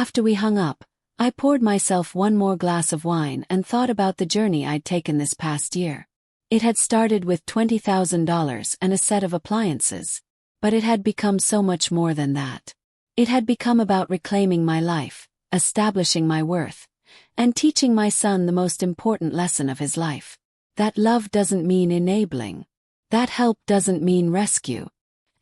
After we hung up, I poured myself one more glass of wine and thought about the journey I'd taken this past year. It had started with $20,000 and a set of appliances. But it had become so much more than that. It had become about reclaiming my life, establishing my worth, and teaching my son the most important lesson of his life. That love doesn't mean enabling. That help doesn't mean rescue.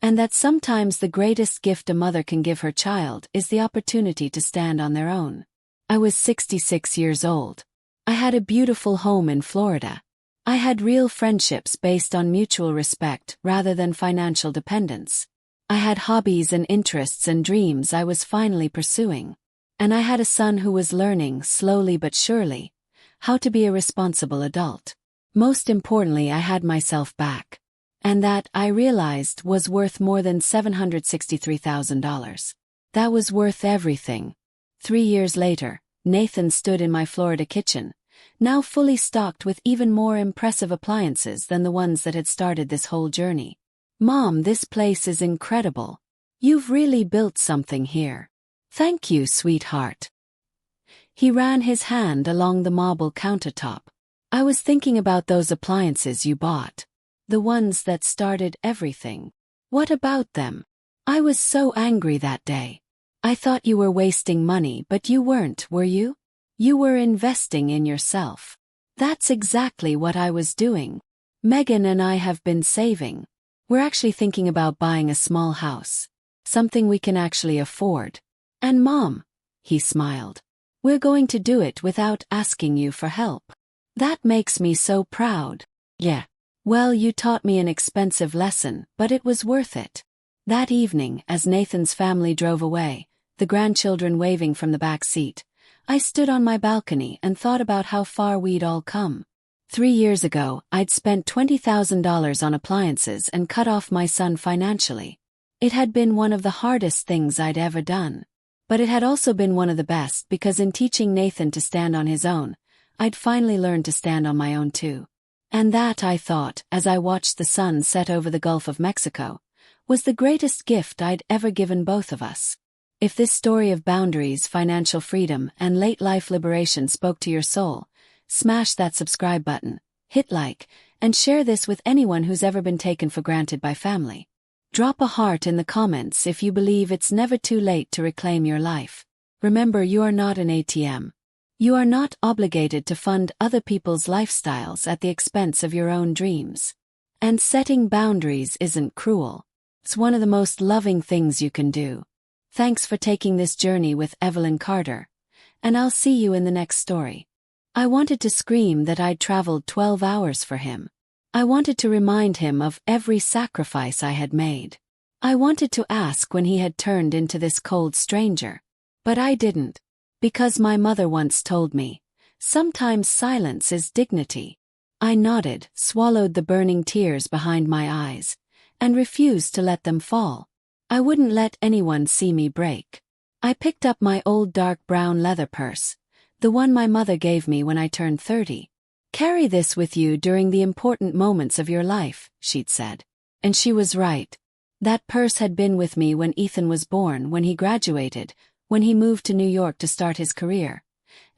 And that sometimes the greatest gift a mother can give her child is the opportunity to stand on their own. I was 66 years old. I had a beautiful home in Florida. I had real friendships based on mutual respect rather than financial dependence. I had hobbies and interests and dreams I was finally pursuing. And I had a son who was learning, slowly but surely, how to be a responsible adult. Most importantly, I had myself back. And that, I realized, was worth more than $763,000. That was worth everything. 3 years later, Nathan stood in my Florida kitchen, now fully stocked with even more impressive appliances than the ones that had started this whole journey. "Mom, this place is incredible. You've really built something here. Thank you, sweetheart." He ran his hand along the marble countertop. "I was thinking about those appliances you bought. The ones that started everything. What about them? I was so angry that day. I thought you were wasting money, but you weren't, were you? You were investing in yourself." That's exactly what I was doing. Megan and I have been saving. We're actually thinking about buying a small house. Something we can actually afford. And Mom, he smiled, we're going to do it without asking you for help. That makes me so proud. Yeah. Well, you taught me an expensive lesson, but it was worth it. That evening, as Nathan's family drove away, the grandchildren waving from the back seat, I stood on my balcony and thought about how far we'd all come. 3 years ago, I'd spent $20,000 on appliances and cut off my son financially. It had been one of the hardest things I'd ever done. But it had also been one of the best because in teaching Nathan to stand on his own, I'd finally learned to stand on my own too. And that, I thought, as I watched the sun set over the Gulf of Mexico, was the greatest gift I'd ever given both of us. If this story of boundaries, financial freedom, and late-life liberation spoke to your soul, smash that subscribe button, hit like, and share this with anyone who's ever been taken for granted by family. Drop a heart in the comments if you believe it's never too late to reclaim your life. Remember, you are not an ATM. You are not obligated to fund other people's lifestyles at the expense of your own dreams. And setting boundaries isn't cruel. It's one of the most loving things you can do. Thanks for taking this journey with Evelyn Carter, and I'll see you in the next story. I wanted to scream that I'd traveled 12 hours for him. I wanted to remind him of every sacrifice I had made. I wanted to ask when he had turned into this cold stranger. But I didn't. Because my mother once told me, sometimes silence is dignity. I nodded, swallowed the burning tears behind my eyes, and refused to let them fall. I wouldn't let anyone see me break. I picked up my old dark brown leather purse, the one my mother gave me when I turned 30. "Carry this with you during the important moments of your life," she'd said. And she was right. That purse had been with me when Ethan was born, when he graduated, when he moved to New York to start his career.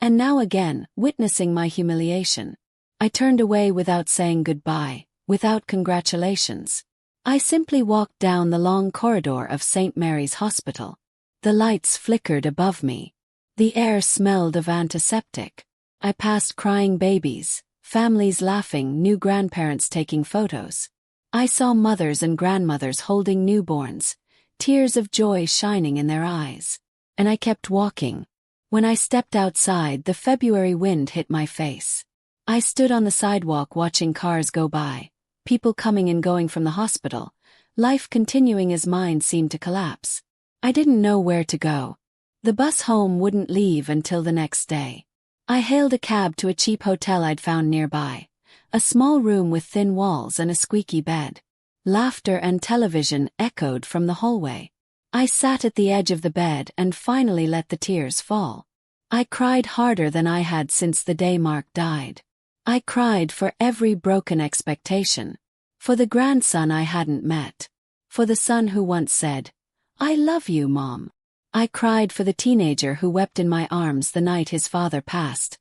And now again, witnessing my humiliation. I turned away without saying goodbye, without congratulations. I simply walked down the long corridor of St. Mary's Hospital. The lights flickered above me. The air smelled of antiseptic. I passed crying babies, families laughing, new grandparents taking photos. I saw mothers and grandmothers holding newborns, tears of joy shining in their eyes. And I kept walking. When I stepped outside, the February wind hit my face. I stood on the sidewalk watching cars go by, people coming and going from the hospital, life continuing as mine seemed to collapse. I didn't know where to go. The bus home wouldn't leave until the next day. I hailed a cab to a cheap hotel I'd found nearby, a small room with thin walls and a squeaky bed. Laughter and television echoed from the hallway. I sat at the edge of the bed and finally let the tears fall. I cried harder than I had since the day Mark died. I cried for every broken expectation. For the grandson I hadn't met. For the son who once said, "I love you, Mom." I cried for the teenager who wept in my arms the night his father passed,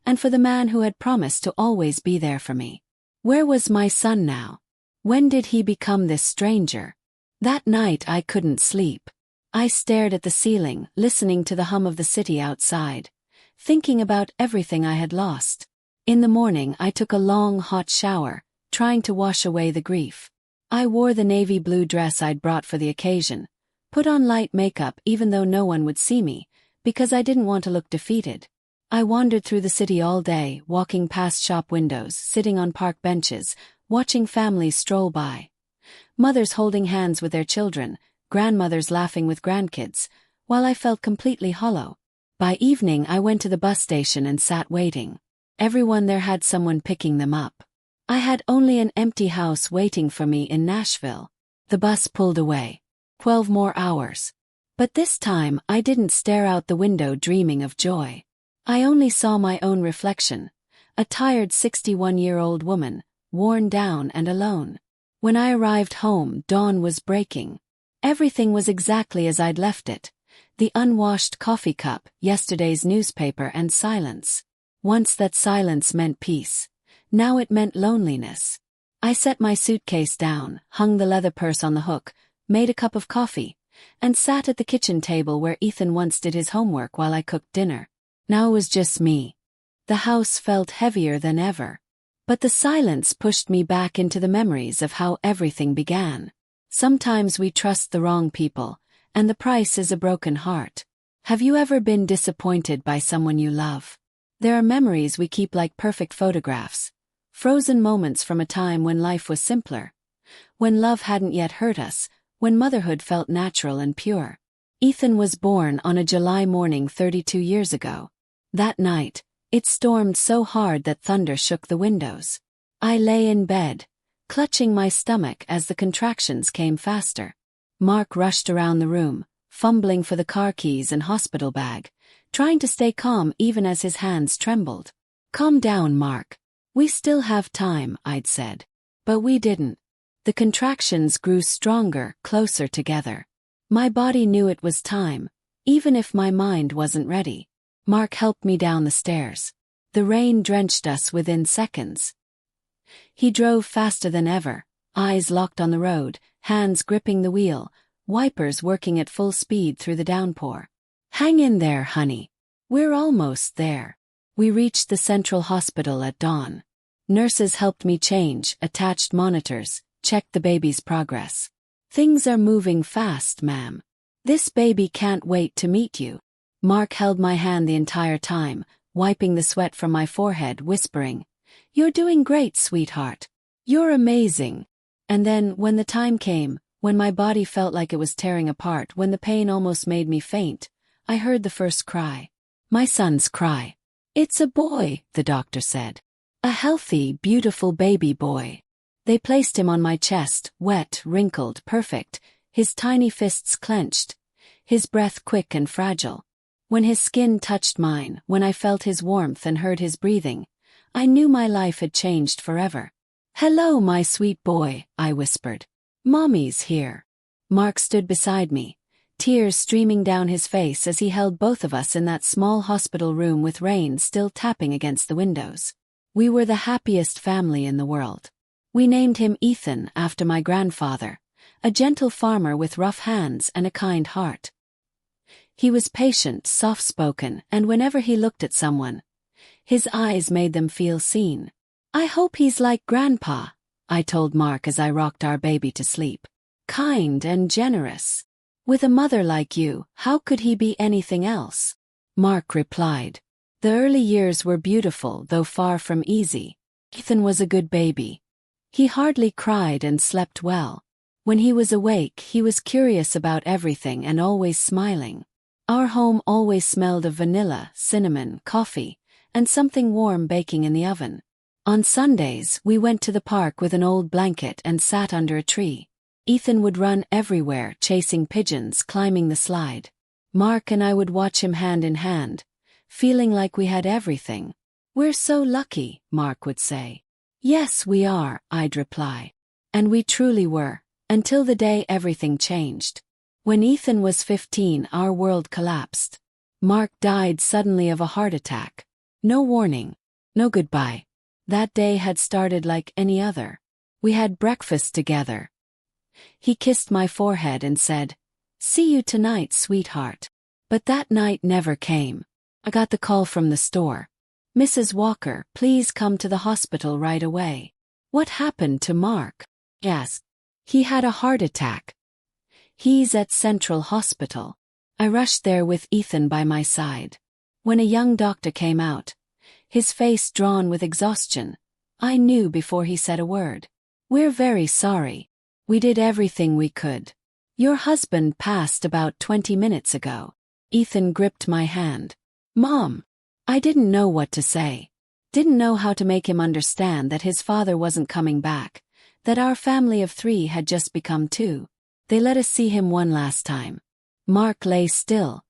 and for the man who had promised to always be there for me. Where was my son now? When did he become this stranger? That night I couldn't sleep. I stared at the ceiling, listening to the hum of the city outside, thinking about everything I had lost. In the morning I took a long hot shower, trying to wash away the grief. I wore the navy blue dress I'd brought for the occasion, put on light makeup even though no one would see me, because I didn't want to look defeated. I wandered through the city all day, walking past shop windows, sitting on park benches, watching families stroll by. Mothers holding hands with their children, grandmothers laughing with grandkids, while I felt completely hollow. By evening I went to the bus station and sat waiting. Everyone there had someone picking them up. I had only an empty house waiting for me in Nashville. The bus pulled away. 12 more hours. But this time I didn't stare out the window dreaming of joy. I only saw my own reflection, a tired 61-year-old woman, worn down and alone. When I arrived home, dawn was breaking. Everything was exactly as I'd left it. The unwashed coffee cup, yesterday's newspaper, and silence. Once that silence meant peace. Now it meant loneliness. I set my suitcase down, hung the leather purse on the hook, made a cup of coffee, and sat at the kitchen table where Ethan once did his homework while I cooked dinner. Now it was just me. The house felt heavier than ever. But the silence pushed me back into the memories of how everything began. Sometimes we trust the wrong people, and the price is a broken heart. Have you ever been disappointed by someone you love? There are memories we keep like perfect photographs. Frozen moments from a time when life was simpler. When love hadn't yet hurt us, when motherhood felt natural and pure. Ethan was born on a July morning 32 years ago. That night, it stormed so hard that thunder shook the windows. I lay in bed, clutching my stomach as the contractions came faster. Mark rushed around the room, fumbling for the car keys and hospital bag, trying to stay calm even as his hands trembled. "Calm down, Mark. We still have time," I'd said. But we didn't. The contractions grew stronger, closer together. My body knew it was time, even if my mind wasn't ready. Mark helped me down the stairs. The rain drenched us within seconds. He drove faster than ever, eyes locked on the road, hands gripping the wheel, wipers working at full speed through the downpour. "Hang in there, honey. We're almost there." We reached the central hospital at dawn. Nurses helped me change, attached monitors, checked the baby's progress. "Things are moving fast, ma'am. This baby can't wait to meet you." Mark held my hand the entire time, wiping the sweat from my forehead, whispering, "You're doing great, sweetheart. You're amazing." And then, when the time came, when my body felt like it was tearing apart, when the pain almost made me faint, I heard the first cry. My son's cry. "It's a boy," the doctor said. "A healthy, beautiful baby boy." They placed him on my chest, wet, wrinkled, perfect, his tiny fists clenched, his breath quick and fragile. When his skin touched mine, when I felt his warmth and heard his breathing, I knew my life had changed forever. "Hello, my sweet boy," I whispered. "Mommy's here." Mark stood beside me, tears streaming down his face as he held both of us in that small hospital room with rain still tapping against the windows. We were the happiest family in the world. We named him Ethan after my grandfather, a gentle farmer with rough hands and a kind heart. He was patient, soft-spoken, and whenever he looked at someone, his eyes made them feel seen. "I hope he's like Grandpa," I told Mark as I rocked our baby to sleep. "Kind and generous. With a mother like you, how could he be anything else?" Mark replied. The early years were beautiful, though far from easy. Ethan was a good baby. He hardly cried and slept well. When he was awake, he was curious about everything and always smiling. Our home always smelled of vanilla, cinnamon, coffee, and something warm baking in the oven. On Sundays, we went to the park with an old blanket and sat under a tree. Ethan would run everywhere, chasing pigeons, climbing the slide. Mark and I would watch him hand in hand, feeling like we had everything. "We're so lucky," Mark would say. "Yes, we are," I'd reply. And we truly were, until the day everything changed. When Ethan was 15, our world collapsed. Mark died suddenly of a heart attack. No warning. No goodbye. That day had started like any other. We had breakfast together. He kissed my forehead and said, "See you tonight, sweetheart." But that night never came. I got the call from the store. "Mrs. Walker, please come to the hospital right away." "What happened to Mark?" I asked. "He had a heart attack. He's at Central Hospital." I rushed there with Ethan by my side. When a young doctor came out, his face drawn with exhaustion, I knew before he said a word. "We're very sorry. We did everything we could. Your husband passed about 20 minutes ago." Ethan gripped my hand. "Mom." I didn't know what to say. Didn't know how to make him understand that his father wasn't coming back, that our family of 3 had just become 2. They let us see him one last time. Mark lay still,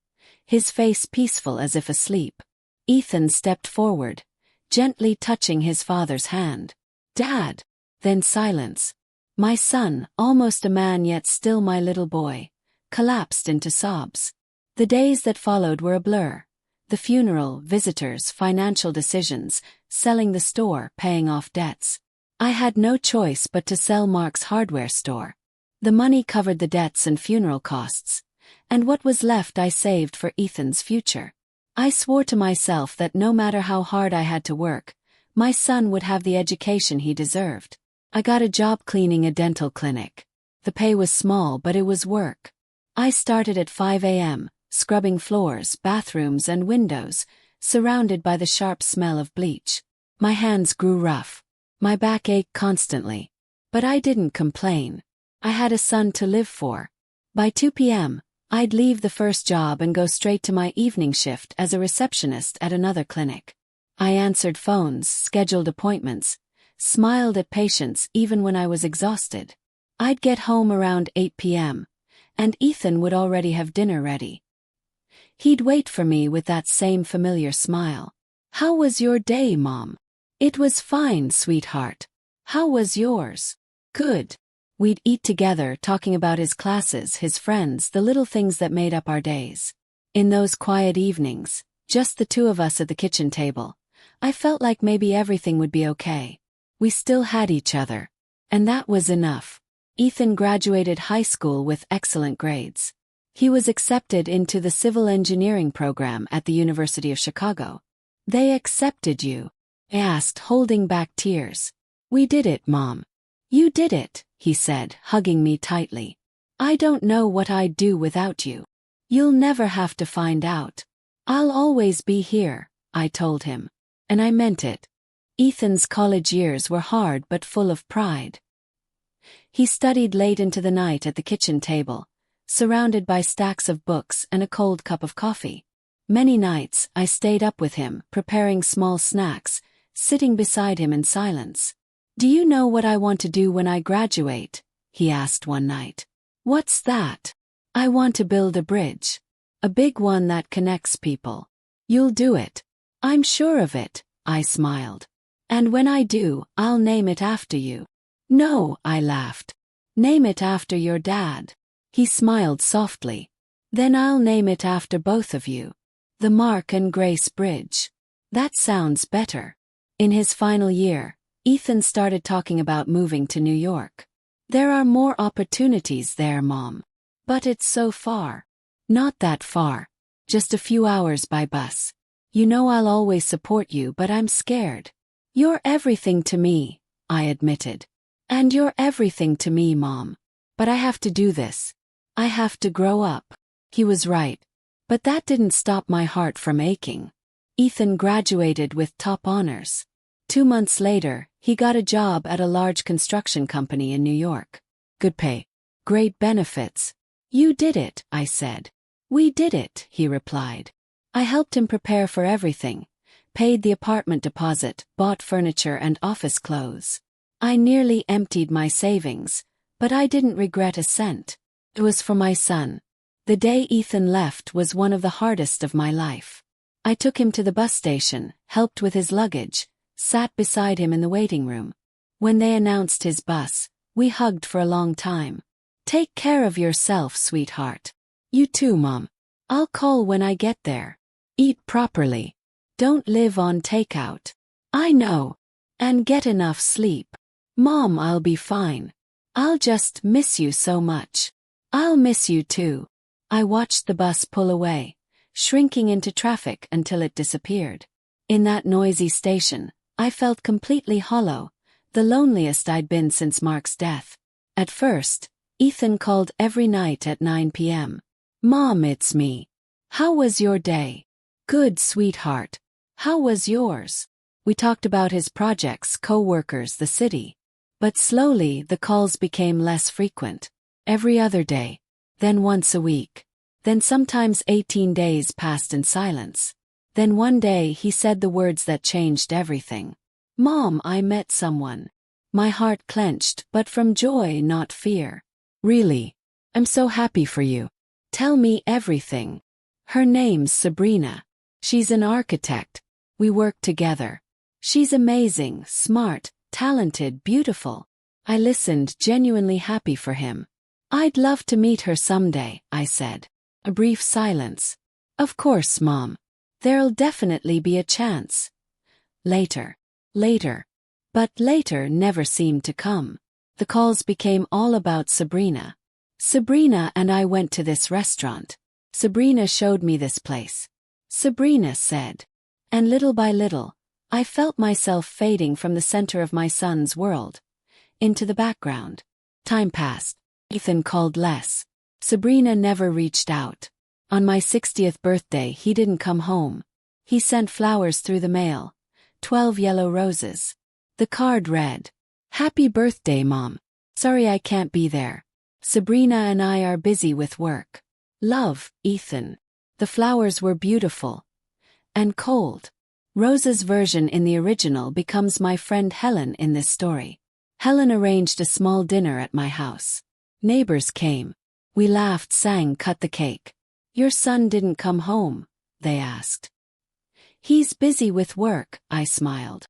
his face peaceful as if asleep. Ethan stepped forward, gently touching his father's hand. "Dad." Then silence. My son, almost a man yet still my little boy, collapsed into sobs. The days that followed were a blur. The funeral, visitors, financial decisions, selling the store, paying off debts. I had no choice but to sell Mark's hardware store. The money covered the debts and funeral costs, and what was left I saved for Ethan's future. I swore to myself that no matter how hard I had to work, my son would have the education he deserved. I got a job cleaning a dental clinic. The pay was small, but it was work. I started at 5 a.m., scrubbing floors, bathrooms, and windows, surrounded by the sharp smell of bleach. My hands grew rough. My back ached constantly. But I didn't complain. I had a son to live for. By 2 p.m., I'd leave the first job and go straight to my evening shift as a receptionist at another clinic. I answered phones, scheduled appointments, smiled at patients even when I was exhausted. I'd get home around 8 p.m., and Ethan would already have dinner ready. He'd wait for me with that same familiar smile. "How was your day, Mom?" "It was fine, sweetheart. How was yours?" "Good." We'd eat together, talking about his classes, his friends, the little things that made up our days. In those quiet evenings, just the 2 of us at the kitchen table, I felt like maybe everything would be okay. We still had each other. And that was enough. Ethan graduated high school with excellent grades. He was accepted into the civil engineering program at the University of Chicago. "They accepted you?" I asked, holding back tears. "We did it, Mom." "You did it," he said, hugging me tightly. "I don't know what I'd do without you. You'll never have to find out. I'll always be here," I told him. And I meant it. Ethan's college years were hard but full of pride. He studied late into the night at the kitchen table, surrounded by stacks of books and a cold cup of coffee. Many nights I stayed up with him, preparing small snacks, sitting beside him in silence. "Do you know what I want to do when I graduate?" he asked one night. "What's that?" "I want to build a bridge. A big one that connects people." "You'll do it." "I'm sure of it," I smiled. "And when I do, I'll name it after you." "No," I laughed. "Name it after your dad." He smiled softly. "Then I'll name it after both of you. The Mark and Grace Bridge." "That sounds better." In his final year, Ethan started talking about moving to New York. "There are more opportunities there, Mom. But it's so far." "Not that far. Just a few hours by bus. You know I'll always support you, but I'm scared." "You're everything to me," I admitted. "And you're everything to me, Mom. But I have to do this. I have to grow up." He was right. But that didn't stop my heart from aching. Ethan graduated with top honors. 2 months later, he got a job at a large construction company in New York. Good pay. Great benefits. "You did it," I said. "We did it," he replied. I helped him prepare for everything, paid the apartment deposit, bought furniture and office clothes. I nearly emptied my savings, but I didn't regret a cent. It was for my son. The day Ethan left was one of the hardest of my life. I took him to the bus station, helped with his luggage, sat beside him in the waiting room. When they announced his bus, we hugged for a long time. Take care of yourself, sweetheart. You too, Mom. I'll call when I get there. Eat properly. Don't live on takeout. I know. And get enough sleep. Mom, I'll be fine. I'll just miss you so much. I'll miss you too. I watched the bus pull away, shrinking into traffic until it disappeared. In that noisy station, I felt completely hollow, the loneliest I'd been since Mark's death. At first, Ethan called every night at 9 p.m. Mom, it's me. How was your day? Good, sweetheart. How was yours? We talked about his projects, co-workers, the city. But slowly the calls became less frequent. Every other day. Then once a week. Then sometimes 18 days passed in silence. Then one day he said the words that changed everything. Mom, I met someone. My heart clenched, but from joy, not fear. Really? I'm so happy for you. Tell me everything. Her name's Sabrina. She's an architect. We work together. She's amazing, smart, talented, beautiful. I listened, genuinely happy for him. I'd love to meet her someday, I said. A brief silence. Of course, Mom. There'll definitely be a chance. Later. But later never seemed to come. The calls became all about Sabrina. Sabrina and I went to this restaurant. Sabrina showed me this place. Sabrina said. And little by little, I felt myself fading from the center of my son's world into the background. Time passed. Ethan called less. Sabrina never reached out. On my 60th birthday, he didn't come home. He sent flowers through the mail. 12 yellow roses. The card read, Happy birthday, Mom. Sorry I can't be there. Sabrina and I are busy with work. Love, Ethan. The flowers were beautiful. And cold. Rose's version in the original becomes my friend Helen in this story. Helen arranged a small dinner at my house. Neighbors came. We laughed, sang, cut the cake. Your son didn't come home, they asked. He's busy with work, I smiled.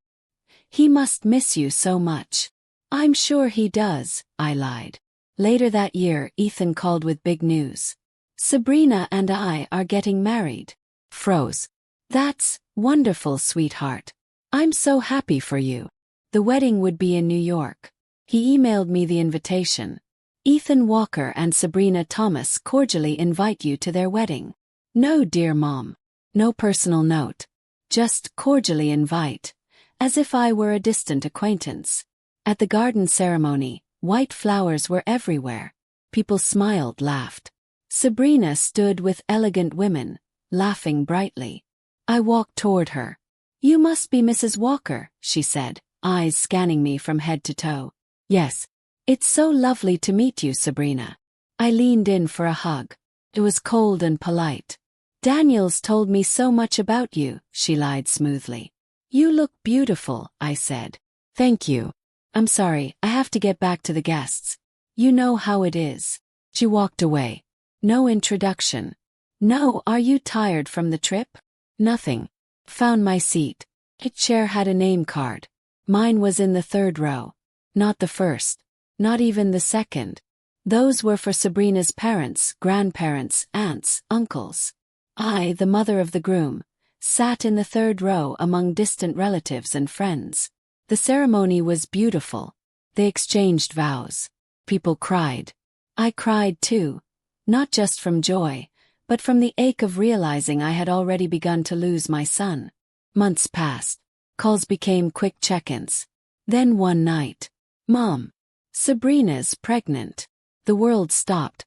He must miss you so much. I'm sure he does, I lied. Later that year, Ethan called with big news. Sabrina and I are getting married. Froze. That's wonderful, sweetheart. I'm so happy for you. The wedding would be in New York. He emailed me the invitation. Ethan Walker and Sabrina Thomas cordially invite you to their wedding. No, dear Mom. No personal note. Just cordially invite. As if I were a distant acquaintance. At the garden ceremony, white flowers were everywhere. People smiled, laughed. Sabrina stood with elegant women, laughing brightly. I walked toward her. You must be Mrs. Walker, she said, eyes scanning me from head to toe. Yes. It's so lovely to meet you, Sabrina. I leaned in for a hug. It was cold and polite. Daniel's told me so much about you, she lied smoothly. You look beautiful, I said. Thank you. I'm sorry, I have to get back to the guests. You know how it is. She walked away. No introduction. No, are you tired from the trip? Nothing. Found my seat. Each chair had a name card. Mine was in the third row. Not the first. Not even the second. Those were for Sabrina's parents, grandparents, aunts, uncles. I, the mother of the groom, sat in the third row among distant relatives and friends. The ceremony was beautiful. They exchanged vows. People cried. I cried too. Not just from joy, but from the ache of realizing I had already begun to lose my son. Months passed. Calls became quick check-ins. Then one night. Mom. Sabrina's pregnant. The world stopped.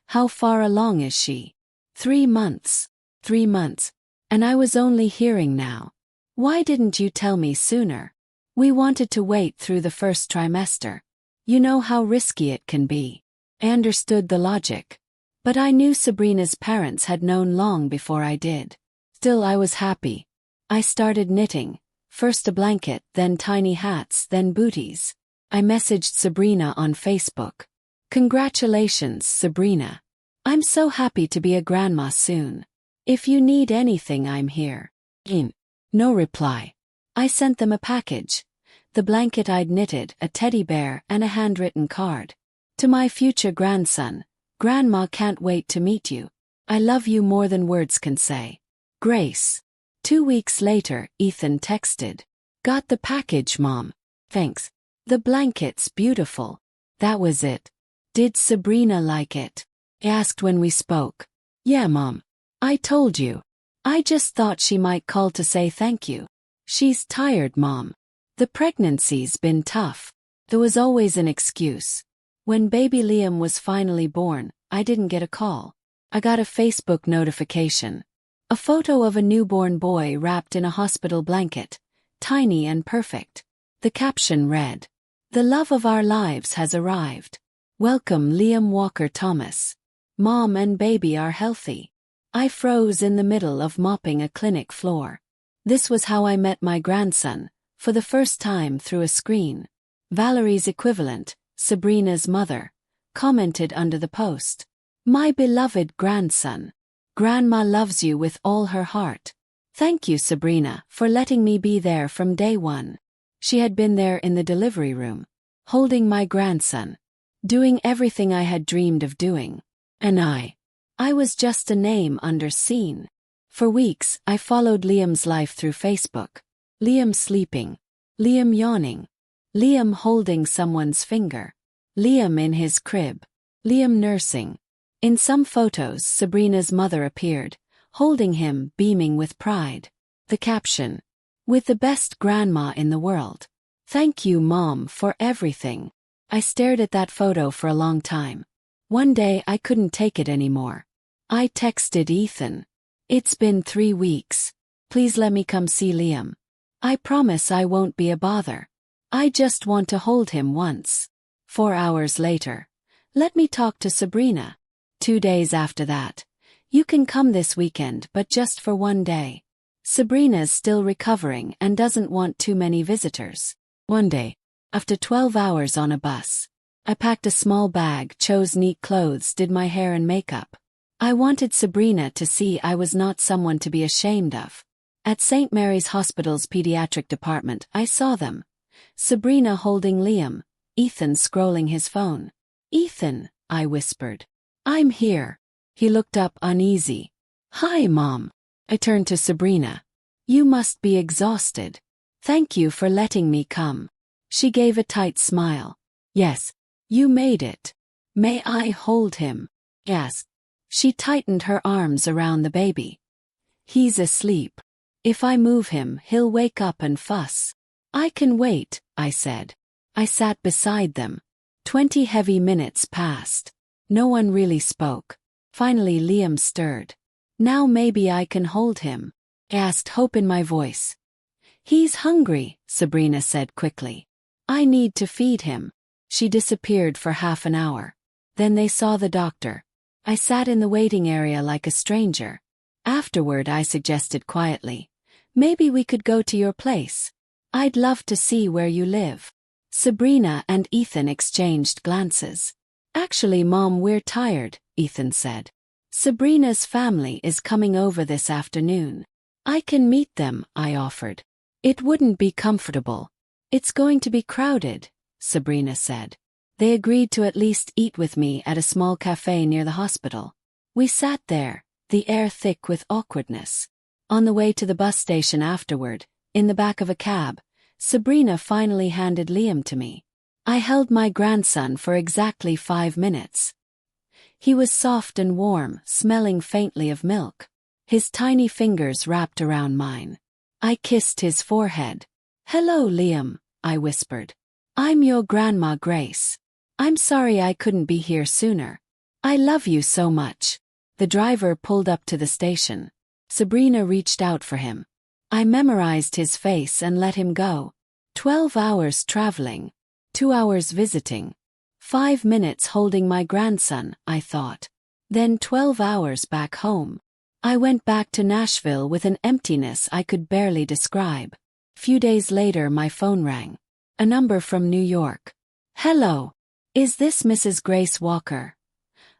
How far along is she? 3 months. 3 months. And I was only hearing now. Why didn't you tell me sooner? We wanted to wait through the first trimester. You know how risky it can be. I understood the logic. But I knew Sabrina's parents had known long before I did. Still, I was happy. I started knitting. First a blanket, then tiny hats, then booties. I messaged Sabrina on Facebook. Congratulations, Sabrina. I'm so happy to be a grandma soon. If you need anything, I'm here. No reply. I sent them a package. The blanket I'd knitted, a teddy bear, and a handwritten card. To my future grandson, Grandma can't wait to meet you. I love you more than words can say. Grace. 2 weeks later, Ethan texted. Got the package, Mom. Thanks. The blanket's beautiful. That was it. Did Sabrina like it? I asked when we spoke. Yeah, Mom. I told you. I just thought she might call to say thank you. She's tired, Mom. The pregnancy's been tough. There was always an excuse. When baby Liam was finally born, I didn't get a call. I got a Facebook notification. A photo of a newborn boy wrapped in a hospital blanket, tiny and perfect. The caption read, "The love of our lives has arrived. Welcome Liam Walker Thomas. Mom and baby are healthy." I froze in the middle of mopping a clinic floor. This was how I met my grandson, for the first time through a screen. Valerie's equivalent, Sabrina's mother, commented under the post. My beloved grandson. Grandma loves you with all her heart. Thank you, Sabrina, for letting me be there from day one. She had been there in the delivery room, holding my grandson, doing everything I had dreamed of doing. And I was just a name under scene. For weeks, I followed Liam's life through Facebook. Liam sleeping. Liam yawning. Liam holding someone's finger. Liam in his crib. Liam nursing. In some photos, Sabrina's mother appeared, holding him, beaming with pride. The caption, "With the best grandma in the world. Thank you, Mom, for everything." I stared at that photo for a long time. One day I couldn't take it anymore. I texted Ethan. It's been 3 weeks. Please let me come see Liam. I promise I won't be a bother. I just want to hold him once. 4 hours later. Let me talk to Sabrina. 2 days after that. You can come this weekend, but just for 1 day. Sabrina's still recovering and doesn't want too many visitors. One day, after 12 hours on a bus, I packed a small bag, chose neat clothes, did my hair and makeup. I wanted Sabrina to see I was not someone to be ashamed of. At St. Mary's Hospital's pediatric department, I saw them. Sabrina holding Liam, Ethan scrolling his phone. "Ethan," I whispered. "I'm here." He looked up uneasy. "Hi, Mom." I turned to Sabrina. "You must be exhausted. Thank you for letting me come." She gave a tight smile. "Yes, you made it. May I hold him?" Yes. She tightened her arms around the baby. "He's asleep. If I move him, he'll wake up and fuss." "I can wait," I said. I sat beside them. 20 heavy minutes passed. No one really spoke. Finally Liam stirred. "Now maybe I can hold him," I asked, hope in my voice. "He's hungry," Sabrina said quickly. "I need to feed him." She disappeared for half an hour. Then they saw the doctor. I sat in the waiting area like a stranger. Afterward I suggested quietly, "Maybe we could go to your place. I'd love to see where you live." Sabrina and Ethan exchanged glances. "Actually, Mom, we're tired," Ethan said. "Sabrina's family is coming over this afternoon. I can meet them," I offered. "It wouldn't be comfortable. It's going to be crowded," Sabrina said. They agreed to at least eat with me at a small cafe near the hospital. We sat there, the air thick with awkwardness. On the way to the bus station afterward, in the back of a cab, Sabrina finally handed Liam to me. I held my grandson for exactly 5 minutes. He was soft and warm, smelling faintly of milk. His tiny fingers wrapped around mine. I kissed his forehead. "Hello, Liam," I whispered. "I'm your Grandma Grace. I'm sorry I couldn't be here sooner. I love you so much." The driver pulled up to the station. Sabrina reached out for him. I memorized his face and let him go. 12 hours traveling. 2 hours visiting. 5 minutes holding my grandson, I thought. Then 12 hours back home. I went back to Nashville with an emptiness I could barely describe. Few days later my phone rang. A number from New York. "Hello. Is this Mrs. Grace Walker?"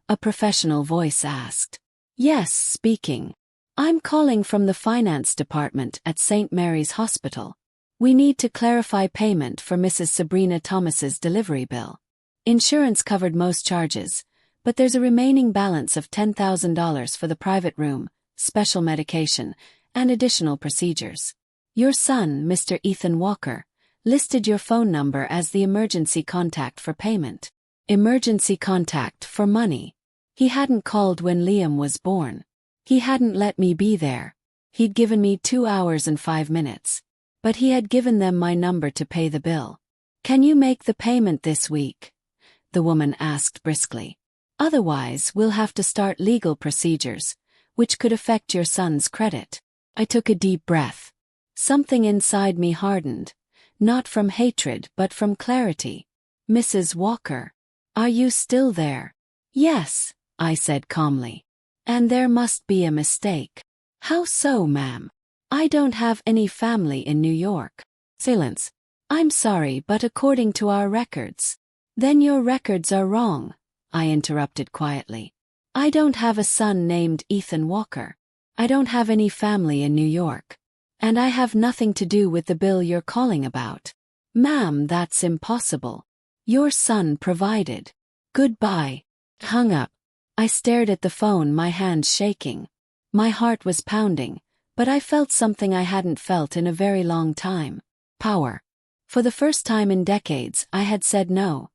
A professional voice asked. "Yes, speaking. I'm calling from the finance department at St. Mary's Hospital. We need to clarify payment for Mrs. Sabrina Thomas's delivery bill. Insurance covered most charges, but there's a remaining balance of $10,000 for the private room, special medication, and additional procedures. Your son, Mr. Ethan Walker, listed your phone number as the emergency contact for payment. Emergency contact for money. He hadn't called when Liam was born. He hadn't let me be there. He'd given me 2 hours and 5 minutes. But he had given them my number to pay the bill. Can you make the payment this week? The woman asked briskly. Otherwise, we'll have to start legal procedures, which could affect your son's credit. I took a deep breath. Something inside me hardened, not from hatred but from clarity. Mrs. Walker, are you still there? Yes, I said calmly. And there must be a mistake. How so, ma'am? I don't have any family in New York. Silence. I'm sorry, but according to our records. Then your records are wrong, I interrupted quietly. I don't have a son named Ethan Walker. I don't have any family in New York. And I have nothing to do with the bill you're calling about. Ma'am, that's impossible. Your son provided. Goodbye. Hung up. I stared at the phone, my hands shaking. My heart was pounding, but I felt something I hadn't felt in a very long time. Power. For the first time in decades, I had said no.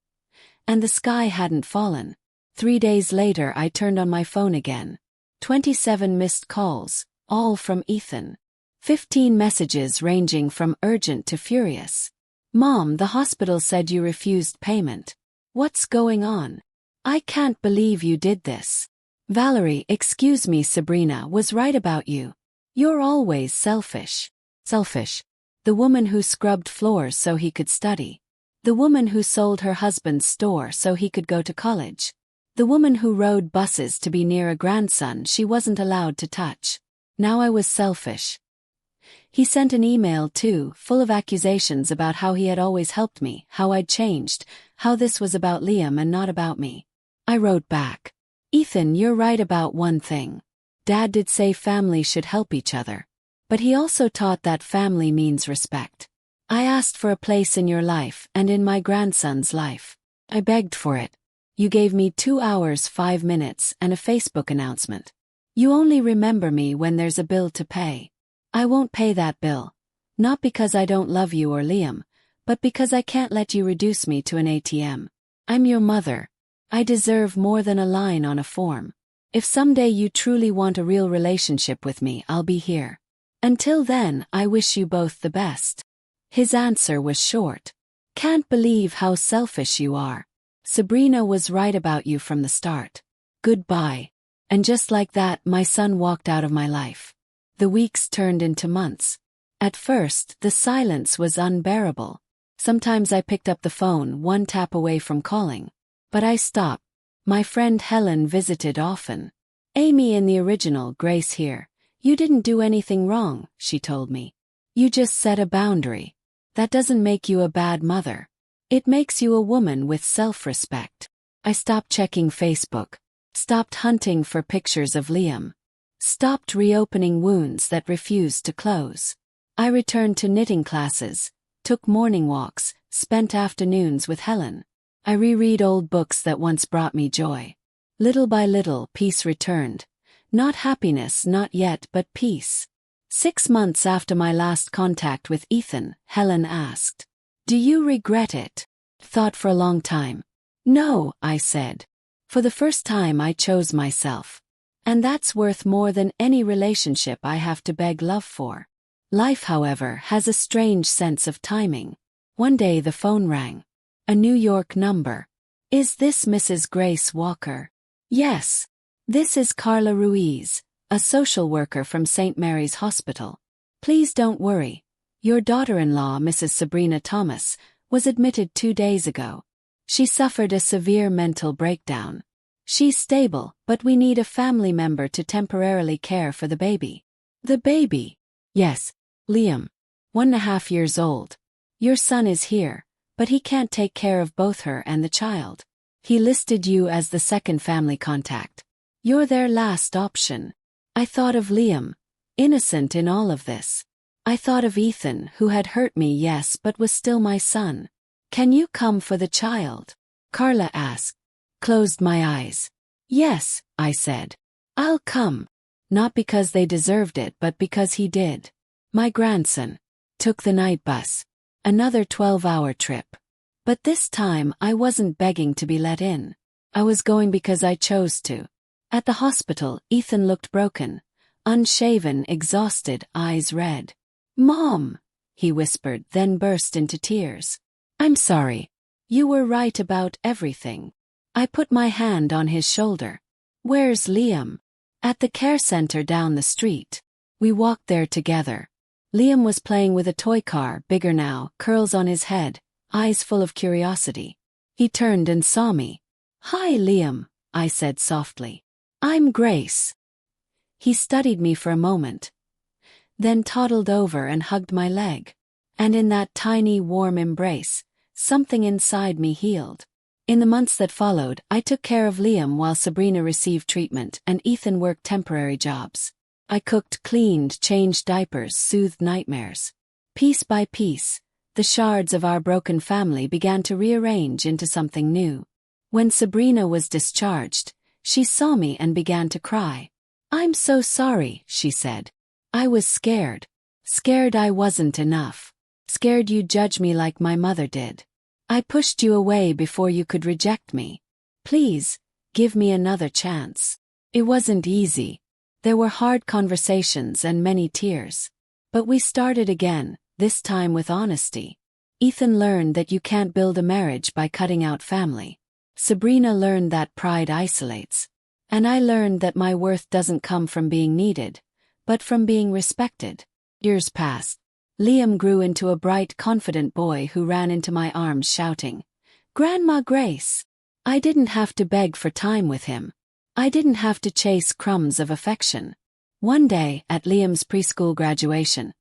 And the sky hadn't fallen. 3 days later, I turned on my phone again. 27 missed calls, all from Ethan. 15 messages ranging from urgent to furious. Mom, the hospital said you refused payment. What's going on? I can't believe you did this. Valerie, excuse me, Sabrina was right about you. You're always selfish. Selfish. The woman who scrubbed floors so he could study. The woman who sold her husband's store so he could go to college. The woman who rode buses to be near a grandson she wasn't allowed to touch. Now I was selfish. He sent an email too, full of accusations about how he had always helped me, how I'd changed, how this was about Liam and not about me. I wrote back. Ethan, you're right about one thing. Dad did say family should help each other. But he also taught that family means respect. I asked for a place in your life and in my grandson's life. I begged for it. You gave me 2 hours 5 minutes and a Facebook announcement. You only remember me when there's a bill to pay. I won't pay that bill. Not because I don't love you or Liam, but because I can't let you reduce me to an ATM. I'm your mother. I deserve more than a line on a form. If someday you truly want a real relationship with me, I'll be here. Until then, I wish you both the best. His answer was short. Can't believe how selfish you are. Sabrina was right about you from the start. Goodbye. And just like that, my son walked out of my life. The weeks turned into months. At first, the silence was unbearable. Sometimes I picked up the phone, one tap away from calling. But I stopped. My friend Helen visited often. Amy in the original, Grace here. You didn't do anything wrong, she told me. You just set a boundary. That doesn't make you a bad mother. It makes you a woman with self-respect. I stopped checking Facebook. Stopped hunting for pictures of Liam. Stopped reopening wounds that refused to close. I returned to knitting classes, took morning walks, spent afternoons with Helen. I reread old books that once brought me joy. Little by little, peace returned. Not happiness, not yet, but peace. 6 months after my last contact with Ethan, Helen asked, "Do you regret it?" Thought for a long time. No, I said. For the first time I chose myself. And that's worth more than any relationship I have to beg love for. Life, however, has a strange sense of timing. One day the phone rang. A New York number. Is this Mrs. Grace Walker? Yes. This is Carla Ruiz, a social worker from St. Mary's Hospital. Please don't worry. Your daughter-in-law, Mrs. Sabrina Thomas, was admitted 2 days ago. She suffered a severe mental breakdown. She's stable, but we need a family member to temporarily care for the baby. The baby? Yes, Liam. 1.5 years old. Your son is here, but he can't take care of both her and the child. He listed you as the second family contact. You're their last option. I thought of Liam, innocent in all of this. I thought of Ethan, who had hurt me, yes, but was still my son. Can you come for the child? Carla asked. Closed my eyes. Yes, I said. I'll come. Not because they deserved it but because he did. My grandson. Took the night bus. Another 12-hour trip. But this time I wasn't begging to be let in. I was going because I chose to. At the hospital, Ethan looked broken. Unshaven, exhausted, eyes red. Mom, he whispered, then burst into tears. I'm sorry. You were right about everything. I put my hand on his shoulder. Where's Liam? At the care center down the street. We walked there together. Liam was playing with a toy car, bigger now, curls on his head, eyes full of curiosity. He turned and saw me. Hi, Liam, I said softly. I'm Grace. He studied me for a moment, then toddled over and hugged my leg. And in that tiny, warm embrace, something inside me healed. In the months that followed, I took care of Liam while Sabrina received treatment and Ethan worked temporary jobs. I cooked, cleaned, changed diapers, soothed nightmares. Piece by piece, the shards of our broken family began to rearrange into something new. When Sabrina was discharged, she saw me and began to cry. I'm so sorry, she said. I was scared. Scared I wasn't enough. Scared you'd judge me like my mother did. I pushed you away before you could reject me. Please, give me another chance. It wasn't easy. There were hard conversations and many tears. But we started again, this time with honesty. Ethan learned that you can't build a marriage by cutting out family. Sabrina learned that pride isolates. And I learned that my worth doesn't come from being needed, but from being respected. Years passed. Liam grew into a bright, confident boy who ran into my arms shouting, Grandma Grace! I didn't have to beg for time with him. I didn't have to chase crumbs of affection. One day, at Liam's preschool graduation,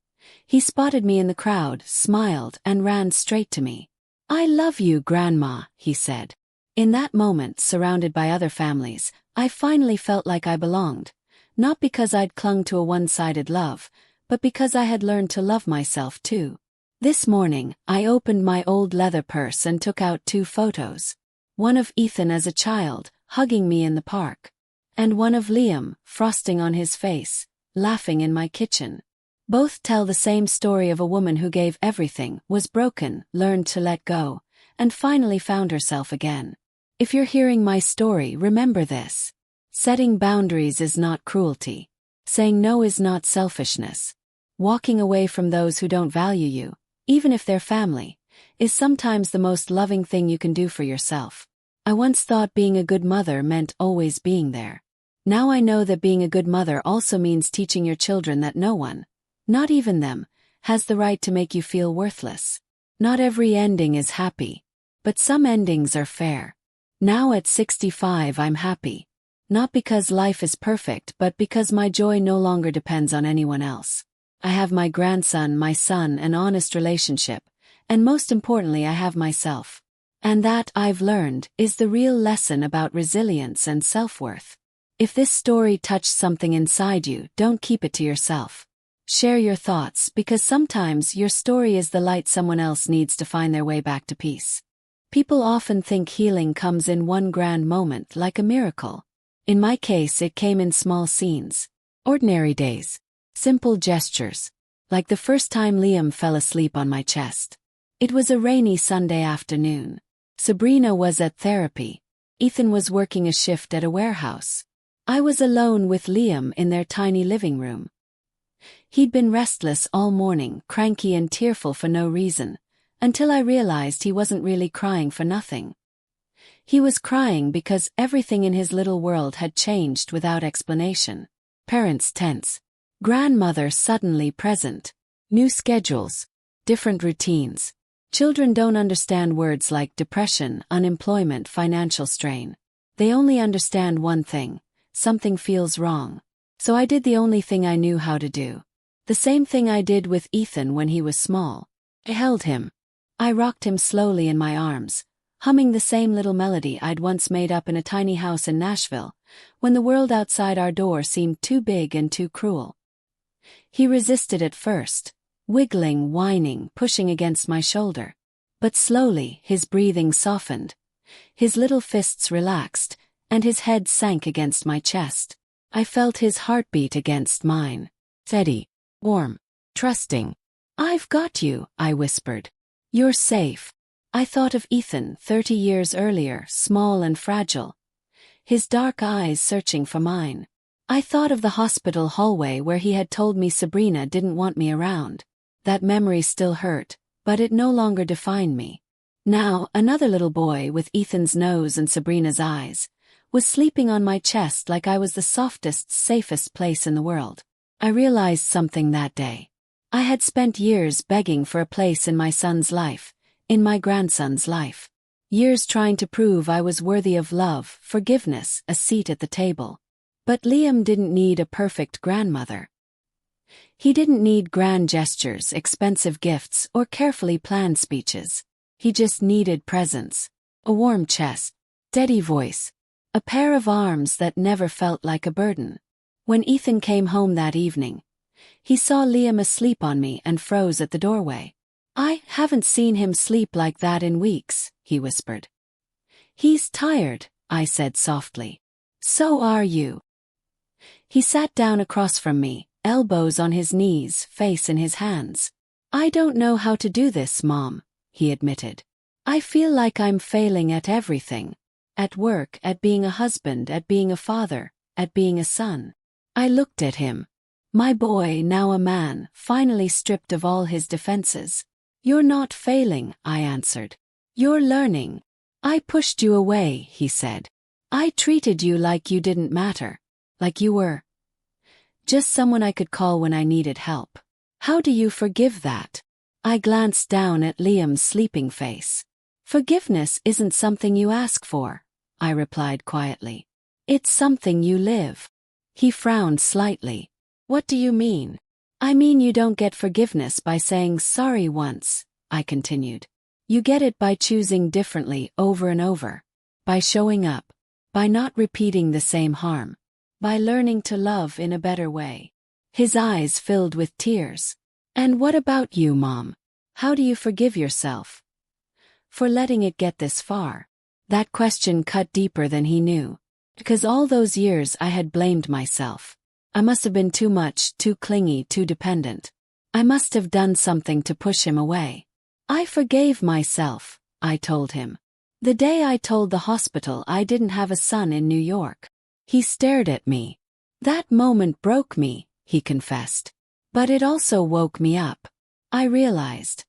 he spotted me in the crowd, smiled, and ran straight to me. I love you, Grandma, he said. In that moment, surrounded by other families, I finally felt like I belonged, not because I'd clung to a one-sided love, but because I had learned to love myself too. This morning, I opened my old leather purse and took out 2 photos. One of Ethan as a child, hugging me in the park, and one of Liam, frosting on his face, laughing in my kitchen. Both tell the same story of a woman who gave everything, was broken, learned to let go, and finally found herself again. If you're hearing my story, remember this. Setting boundaries is not cruelty. Saying no is not selfishness. Walking away from those who don't value you, even if they're family, is sometimes the most loving thing you can do for yourself. I once thought being a good mother meant always being there. Now I know that being a good mother also means teaching your children that no one, not even them, has the right to make you feel worthless. Not every ending is happy, but some endings are fair. Now at 65 I'm happy. Not because life is perfect but because my joy no longer depends on anyone else. I have my grandson, my son, an honest relationship, and most importantly I have myself. And that, I've learned, is the real lesson about resilience and self-worth. If this story touched something inside you, don't keep it to yourself. Share your thoughts because sometimes your story is the light someone else needs to find their way back to peace. People often think healing comes in one grand moment like a miracle. In my case it came in small scenes. Ordinary days. Simple gestures. Like the first time Liam fell asleep on my chest. It was a rainy Sunday afternoon. Sabrina was at therapy. Ethan was working a shift at a warehouse. I was alone with Liam in their tiny living room. He'd been restless all morning, cranky and tearful for no reason, until I realized he wasn't really crying for nothing. He was crying because everything in his little world had changed without explanation. Parents tense. Grandmother suddenly present. New schedules. Different routines. Children don't understand words like depression, unemployment, financial strain. They only understand one thing. Something feels wrong. So I did the only thing I knew how to do. The same thing I did with Ethan when he was small. I held him. I rocked him slowly in my arms, humming the same little melody I'd once made up in a tiny house in Nashville, when the world outside our door seemed too big and too cruel. He resisted at first, wiggling, whining, pushing against my shoulder. But slowly, his breathing softened, His little fists relaxed, and his head sank against my chest. I felt his heartbeat against mine. Steady, warm, trusting. "I've got you," I whispered. "You're safe." I thought of Ethan 30 years earlier, small and fragile, his dark eyes searching for mine. I thought of the hospital hallway where he had told me Sabrina didn't want me around. That memory still hurt, but it no longer defined me. Now, another little boy with Ethan's nose and Sabrina's eyes was sleeping on my chest like I was the softest, safest place in the world. I realized something that day. I had spent years begging for a place in my son's life, in my grandson's life. Years trying to prove I was worthy of love, forgiveness, a seat at the table. But Liam didn't need a perfect grandmother. He didn't need grand gestures, expensive gifts, or carefully planned speeches. He just needed presence. A warm chest, steady voice, a pair of arms that never felt like a burden. When Ethan came home that evening, he saw Liam asleep on me and froze at the doorway. "I haven't seen him sleep like that in weeks," he whispered. "He's tired," I said softly. "So are you." He sat down across from me, elbows on his knees, face in his hands. "I don't know how to do this, Mom," he admitted. "I feel like I'm failing at everything. At work, at being a husband, at being a father, at being a son." I looked at him. My boy, now a man, finally stripped of all his defenses. "You're not failing," I answered. "You're learning." "I pushed you away," he said. "I treated you like you didn't matter. Like you were just someone I could call when I needed help. How do you forgive that?" I glanced down at Liam's sleeping face. "Forgiveness isn't something you ask for," I replied quietly. "It's something you live." He frowned slightly. "What do you mean?" "I mean you don't get forgiveness by saying sorry once," I continued. "You get it by choosing differently over and over. By showing up. By not repeating the same harm. By learning to love in a better way." His eyes filled with tears. "And what about you, Mom? How do you forgive yourself for letting it get this far?" That question cut deeper than he knew. Because all those years I had blamed myself. I must have been too much, too clingy, too dependent. I must have done something to push him away. "I forgave myself," I told him. "The day I told the hospital I didn't have a son in New York." He stared at me. "That moment broke me," he confessed. "But it also woke me up. I realized,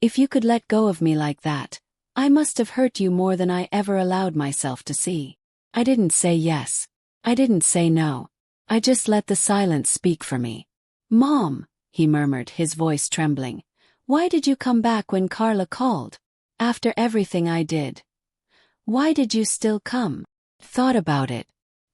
if you could let go of me like that, I must have hurt you more than I ever allowed myself to see." I didn't say yes. I didn't say no. I just let the silence speak for me. "Mom," he murmured, his voice trembling, "why did you come back when Carla called? After everything I did. Why did you still come?" Thought about it.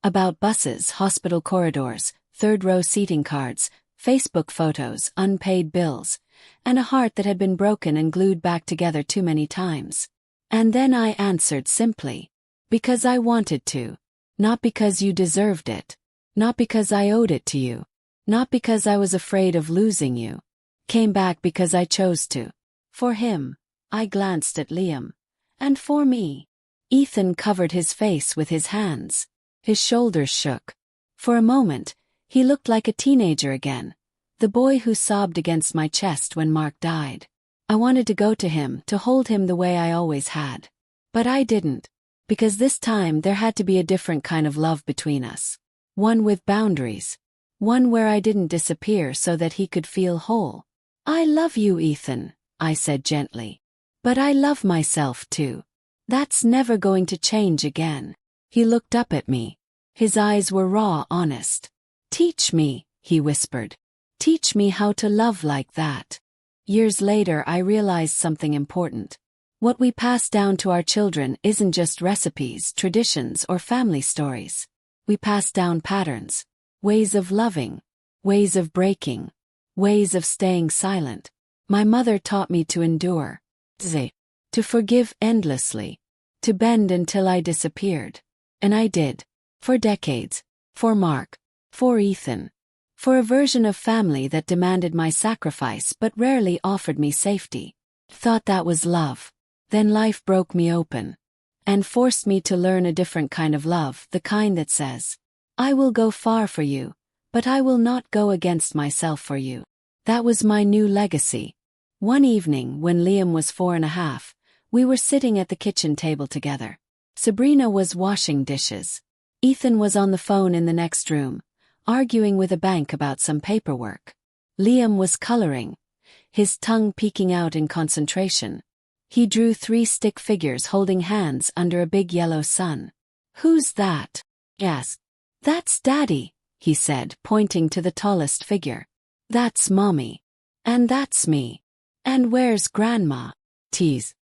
About buses, hospital corridors, third-row seating cards, Facebook photos, unpaid bills, and a heart that had been broken and glued back together too many times. And then I answered simply. Because I wanted to. Not because you deserved it. Not because I owed it to you. Not because I was afraid of losing you. Came back because I chose to. For him. I glanced at Liam. And for me. Ethan covered his face with his hands. His shoulders shook. For a moment, he looked like a teenager again. The boy who sobbed against my chest when Mark died. I wanted to go to him, to hold him the way I always had. But I didn't. Because this time there had to be a different kind of love between us. One with boundaries. One where I didn't disappear so that he could feel whole. "I love you, Ethan," I said gently. "But I love myself too. That's never going to change again." He looked up at me. His eyes were raw, honest. "Teach me," he whispered. "Teach me how to love like that." Years later I realized something important. What we pass down to our children isn't just recipes, traditions, or family stories. We pass down patterns, ways of loving, ways of breaking, ways of staying silent. My mother taught me to endure, to forgive endlessly, to bend until I disappeared. And I did. For decades. For Mark. For Ethan. For a version of family that demanded my sacrifice but rarely offered me safety. Thought that was love. Then life broke me open. and forced me to learn a different kind of love, the kind that says, I will go far for you, but I will not go against myself for you. That was my new legacy. One evening, when Liam was 4.5, we were sitting at the kitchen table together. Sabrina was washing dishes. Ethan was on the phone in the next room, arguing with a bank about some paperwork. Liam was coloring, his tongue peeking out in concentration. He drew 3 stick figures holding hands under a big yellow sun. Who's that? I asked. That's Daddy, he said, pointing to the tallest figure. That's Mommy. And that's me. And where's Grandma? Tease.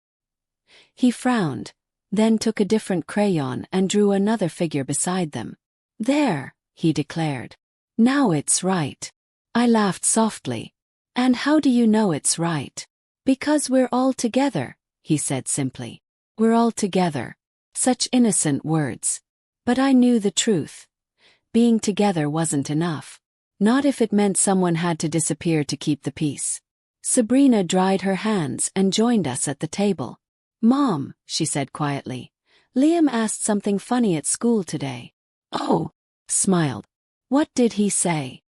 He frowned, then took a different crayon and drew another figure beside them. There, he declared. Now it's right. I laughed softly. And how do you know it's right? Because we're all together, he said simply. We're all together. Such innocent words. But I knew the truth. Being together wasn't enough. Not if it meant someone had to disappear to keep the peace. Sabrina dried her hands and joined us at the table. Mom, she said quietly, Liam asked something funny at school today. Oh, smiled. What did he say?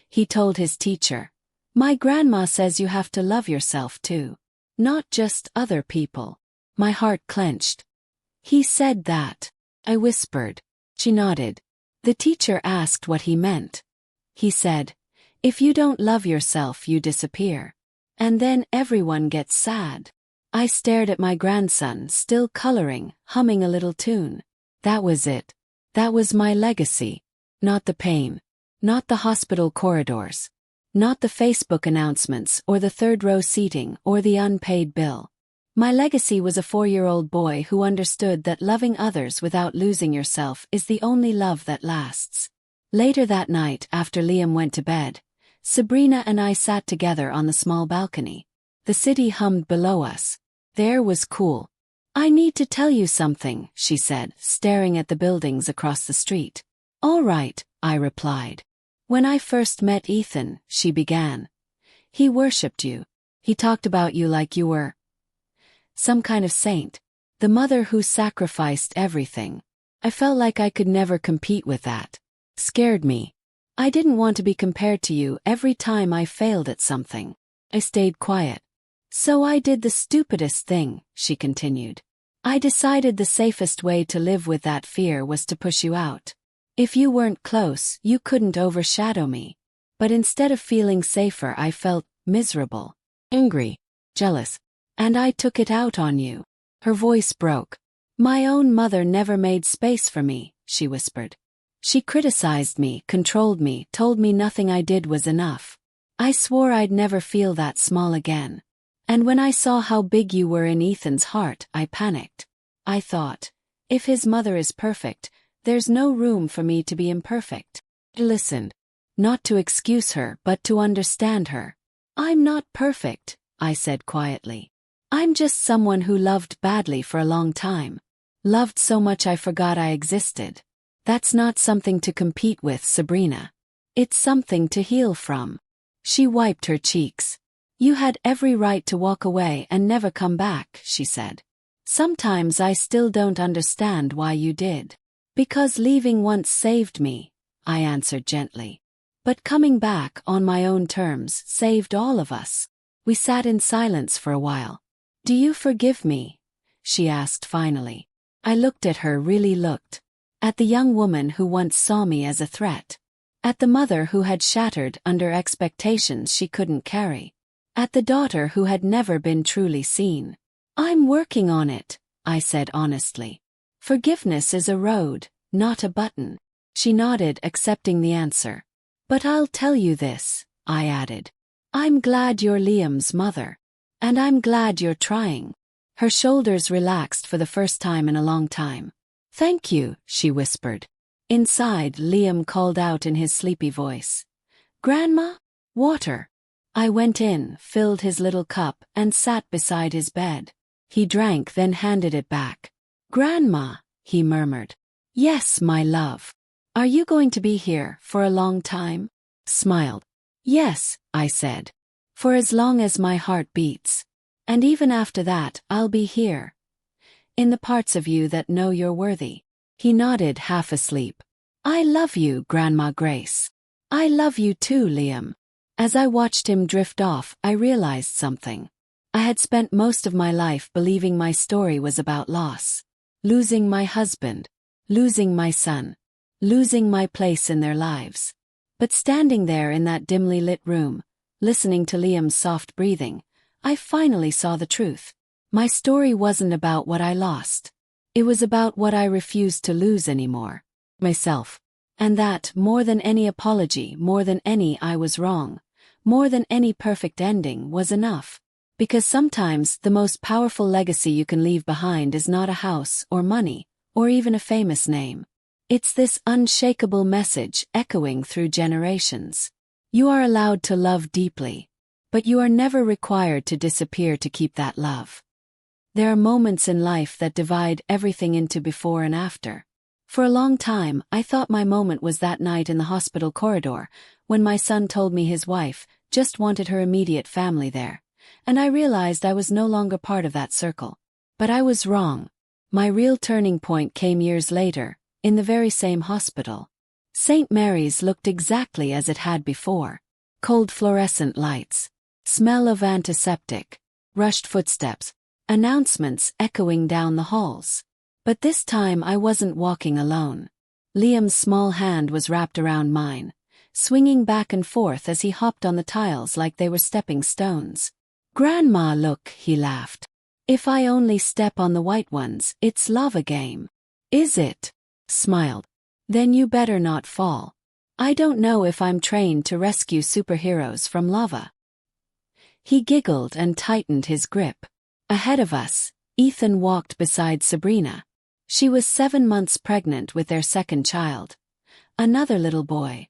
He told his teacher, my grandma says you have to love yourself too. Not just other people. My heart clenched. He said that. I whispered. She nodded. The teacher asked what he meant. He said, if you don't love yourself, you disappear. And then everyone gets sad. I stared at my grandson, still coloring, humming a little tune. That was it. That was my legacy. Not the pain. Not the hospital corridors. Not the Facebook announcements or the third-row seating or the unpaid bill. My legacy was a 4-year-old boy who understood that loving others without losing yourself is the only love that lasts. Later that night, after Liam went to bed, Sabrina and I sat together on the small balcony. The city hummed below us. The air was cool. I need to tell you something, she said, staring at the buildings across the street. All right, I replied. When I first met Ethan, she began. He worshipped you. He talked about you like you were some kind of saint. The mother who sacrificed everything. I felt like I could never compete with that. Scared me. I didn't want to be compared to you every time I failed at something. I stayed quiet. So I did the stupidest thing, she continued. I decided the safest way to live with that fear was to push you out. If you weren't close, you couldn't overshadow me. But instead of feeling safer, I felt miserable, angry, jealous. And I took it out on you. Her voice broke. My own mother never made space for me, she whispered. She criticized me, controlled me, told me nothing I did was enough. I swore I'd never feel that small again. And when I saw how big you were in Ethan's heart, I panicked. I thought, if his mother is perfect, there's no room for me to be imperfect. I listened. Not to excuse her, but to understand her. I'm not perfect, I said quietly. I'm just someone who loved badly for a long time. Loved so much I forgot I existed. That's not something to compete with, Sabrina. It's something to heal from. She wiped her cheeks. You had every right to walk away and never come back, she said. Sometimes I still don't understand why you did. Because leaving once saved me, I answered gently. But coming back on my own terms saved all of us. We sat in silence for a while. Do you forgive me? She asked finally. I looked at her, really looked. At the young woman who once saw me as a threat. At the mother who had shattered under expectations she couldn't carry. At the daughter who had never been truly seen. I'm working on it, I said honestly. Forgiveness is a road, not a button. She nodded, accepting the answer. But I'll tell you this, I added. I'm glad you're Liam's mother. And I'm glad you're trying. Her shoulders relaxed for the first time in a long time. Thank you, she whispered. Inside, Liam called out in his sleepy voice. Grandma? Water. I went in, filled his little cup, and sat beside his bed. He drank, then handed it back. Grandma, he murmured. Yes, my love. Are you going to be here for a long time? Smiled. Yes, I said. For as long as my heart beats. And even after that, I'll be here. In the parts of you that know you're worthy. He nodded, half asleep. I love you, Grandma Grace. I love you too, Liam. As I watched him drift off, I realized something. I had spent most of my life believing my story was about loss. Losing my husband. Losing my son. Losing my place in their lives. But standing there in that dimly lit room, listening to Liam's soft breathing, I finally saw the truth. My story wasn't about what I lost. It was about what I refused to lose anymore. Myself. And that, more than any apology, more than any I was wrong, more than any perfect ending, was enough. Because sometimes the most powerful legacy you can leave behind is not a house or money, or even a famous name. It's this unshakable message echoing through generations. You are allowed to love deeply, but you are never required to disappear to keep that love. There are moments in life that divide everything into before and after. For a long time, I thought my moment was that night in the hospital corridor, when my son told me his wife just wanted her immediate family there, and I realized I was no longer part of that circle. But I was wrong. My real turning point came years later, in the very same hospital. St. Mary's looked exactly as it had before. Cold fluorescent lights. Smell of antiseptic. Rushed footsteps. Announcements echoing down the halls. But this time I wasn't walking alone. Liam's small hand was wrapped around mine, swinging back and forth as he hopped on the tiles like they were stepping stones. Grandma, look, he laughed. If I only step on the white ones, it's lava game. Is it? Smiled. Then you better not fall. I don't know if I'm trained to rescue superheroes from lava. He giggled and tightened his grip. Ahead of us, Ethan walked beside Sabrina. She was 7 months pregnant with their second child. Another little boy.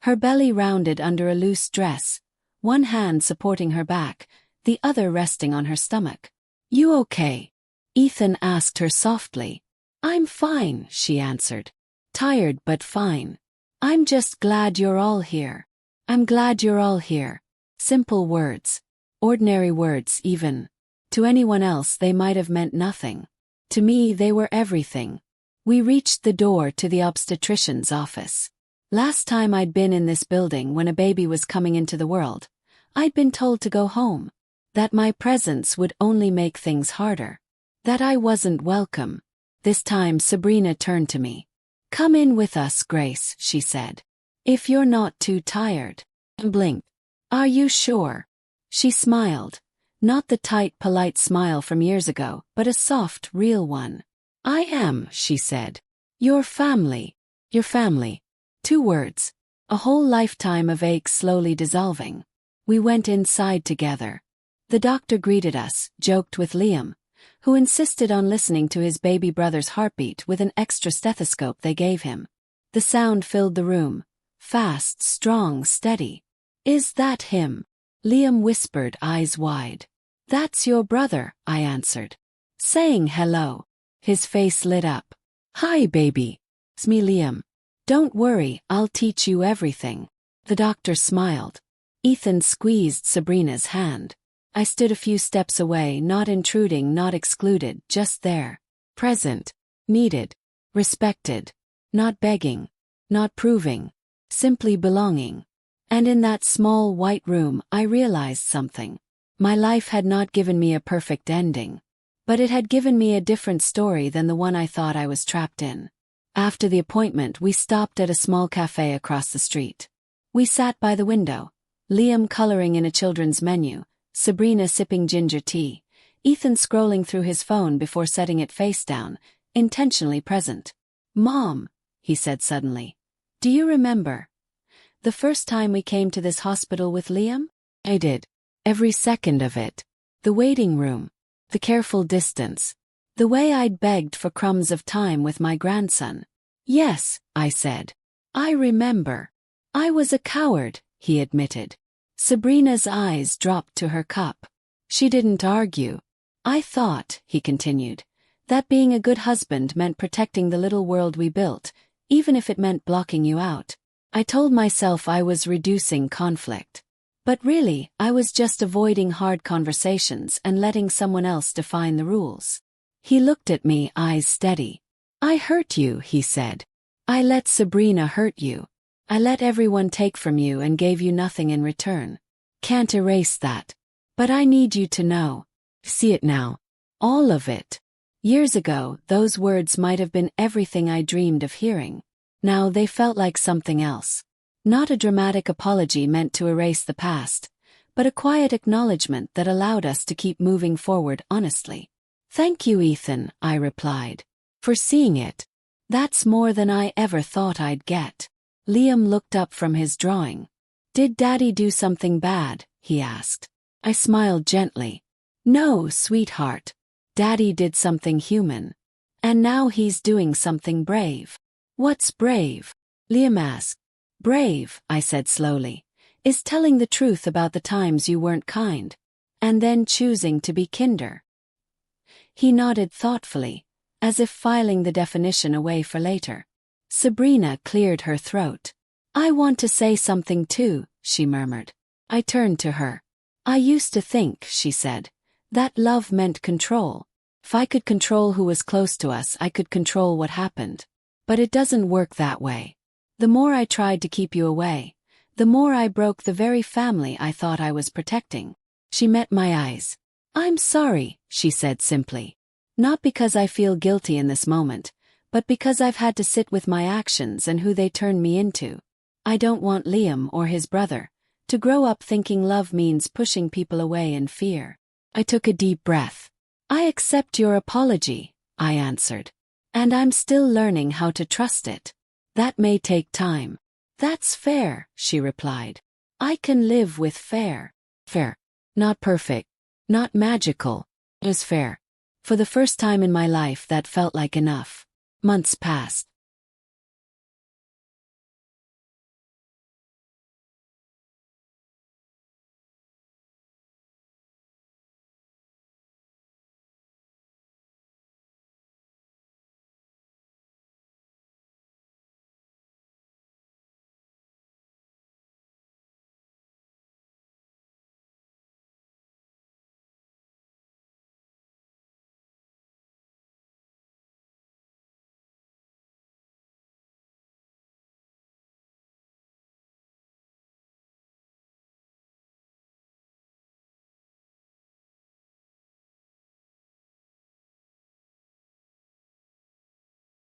Her belly rounded under a loose dress, one hand supporting her back, the other resting on her stomach. You okay? Ethan asked her softly. I'm fine, she answered. Tired but fine. I'm just glad you're all here. I'm glad you're all here. Simple words. Ordinary words even. To anyone else they might have meant nothing. To me they were everything. We reached the door to the obstetrician's office. Last time I'd been in this building when a baby was coming into the world, I'd been told to go home. That my presence would only make things harder. That I wasn't welcome. This time Sabrina turned to me. Come in with us, Grace, she said. If you're not too tired. Blinked. Are you sure? She smiled. Not the tight, polite smile from years ago, but a soft, real one. I am, she said. Your family. Your family. 2 words. A whole lifetime of aches slowly dissolving. We went inside together. The doctor greeted us, joked with Liam, who insisted on listening to his baby brother's heartbeat with an extra stethoscope they gave him. The sound filled the room. Fast, strong, steady. Is that him? Liam whispered, eyes wide. That's your brother, I answered. Saying hello. His face lit up. Hi, baby. It's me, Liam. Don't worry, I'll teach you everything. The doctor smiled. Ethan squeezed Sabrina's hand. I stood a few steps away, not intruding, not excluded, just there. Present. Needed. Respected. Not begging. Not proving. Simply belonging. And in that small white room, I realized something. My life had not given me a perfect ending. But it had given me a different story than the one I thought I was trapped in. After the appointment, we stopped at a small cafe across the street. We sat by the window, Liam coloring in a children's menu, Sabrina sipping ginger tea, Ethan scrolling through his phone before setting it face down, intentionally present. Mom, he said suddenly, do you remember the first time we came to this hospital with Liam? I did. Every second of it. The waiting room. The careful distance. The way I'd begged for crumbs of time with my grandson. Yes, I said. I remember. I was a coward, he admitted. Sabrina's eyes dropped to her cup. She didn't argue. I thought, he continued, that being a good husband meant protecting the little world we built, even if it meant blocking you out. I told myself I was reducing conflict. But really, I was just avoiding hard conversations and letting someone else define the rules. He looked at me, eyes steady. I hurt you, he said. I let Sabrina hurt you. I let everyone take from you and gave you nothing in return. Can't erase that. But I need you to know. See it now. All of it. Years ago, those words might have been everything I dreamed of hearing. Now they felt like something else. Not a dramatic apology meant to erase the past, but a quiet acknowledgement that allowed us to keep moving forward honestly. Thank you, Ethan, I replied. For seeing it. That's more than I ever thought I'd get. Liam looked up from his drawing. Did Daddy do something bad? He asked. I smiled gently. No, sweetheart. Daddy did something human. And now he's doing something brave. What's brave? Liam asked. Brave, I said slowly, is telling the truth about the times you weren't kind. And then choosing to be kinder. He nodded thoughtfully, as if filing the definition away for later. Sabrina cleared her throat. I want to say something too, she murmured. I turned to her. I used to think, she said, that love meant control. If I could control who was close to us, I could control what happened. But it doesn't work that way. The more I tried to keep you away, the more I broke the very family I thought I was protecting. She met my eyes. I'm sorry, she said simply. Not because I feel guilty in this moment, but because I've had to sit with my actions and who they turned me into. I don't want Liam or his brother to grow up thinking love means pushing people away in fear. I took a deep breath. I accept your apology, I answered. And I'm still learning how to trust it. That may take time. That's fair, she replied. I can live with fair. Fair. Not perfect. Not magical. It is fair. For the first time in my life that felt like enough. Months passed.